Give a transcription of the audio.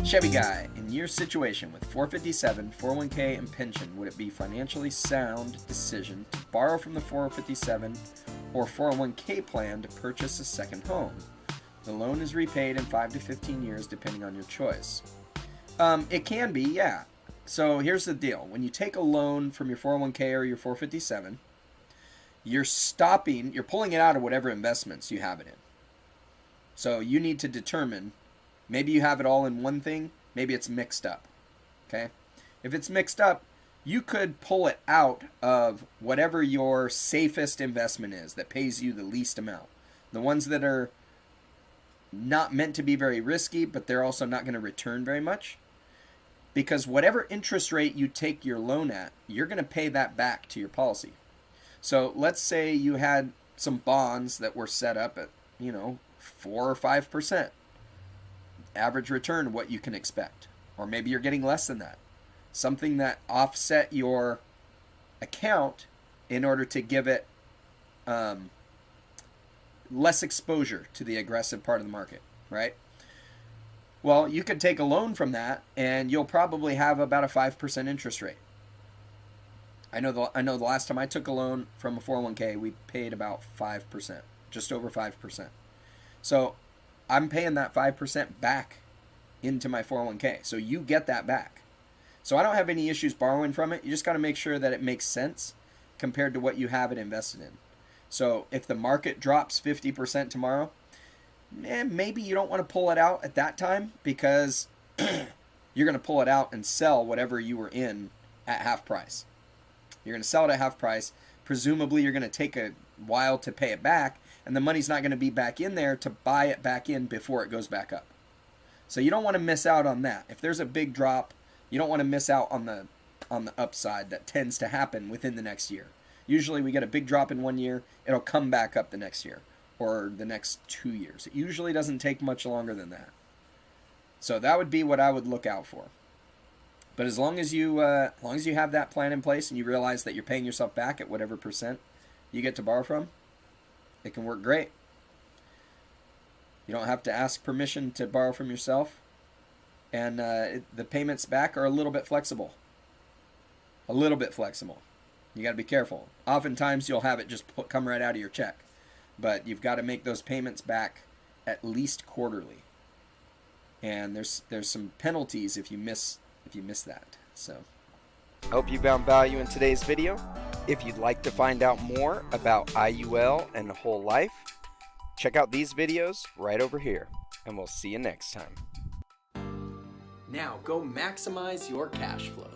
Chevy Guy, in your situation with 457, 401k, and pension, would it be financially sound decision to borrow from the 457 or 401k plan to purchase a second home? The loan is repaid in 5 to 15 years depending on your choice. It can be, yeah. So here's the deal. When you take a loan from your 401k or your 457, you're pulling it out of whatever investments you have it in. So you need to determine, maybe you have it all in one thing, maybe it's mixed up. Okay? If it's mixed up, you could pull it out of whatever your safest investment is that pays you the least amount. The ones that are not meant to be very risky, but they're also not going to return very much. Because whatever interest rate you take your loan at, you're going to pay that back to your policy. So let's say you had some bonds that were set up at, 4 or 5%. Average return, what you can expect. Or maybe you're getting less than that. Something that offset your account in order to give it less exposure to the aggressive part of the market, right? Well, you could take a loan from that and you'll probably have about a 5% interest rate. I know the last time I took a loan from a 401k, we paid about 5%, just over 5%. So I'm paying that 5% back into my 401k. So you get that back. So I don't have any issues borrowing from it. You just got to make sure that it makes sense compared to what you have it invested in. So if the market drops 50% tomorrow, maybe you don't want to pull it out at that time because you're going to pull it out and sell whatever you were in at half price. You're going to sell it at half price. Presumably you're going to take a while to pay it back, and the money's not going to be back in there to buy it back in before it goes back up. So you don't want to miss out on that. If there's a big drop, you don't want to miss out on the upside that tends to happen within the next year. Usually we get a big drop in 1 year, it'll come back up the next year or the next 2 years. It usually doesn't take much longer than that. So that would be what I would look out for. But as long as you have that plan in place and you realize that you're paying yourself back at whatever percent you get to borrow from, it can work great. You don't have to ask permission to borrow from yourself. And the payments back are a little bit flexible. A little bit flexible. You got to be careful. Oftentimes you'll have it just come right out of your check. But you've got to make those payments back at least quarterly. And there's some penalties if you miss that. So, hope you found value in today's video. If you'd like to find out more about IUL and whole life, check out these videos right over here, and we'll see you next time. Now go maximize your cash flow.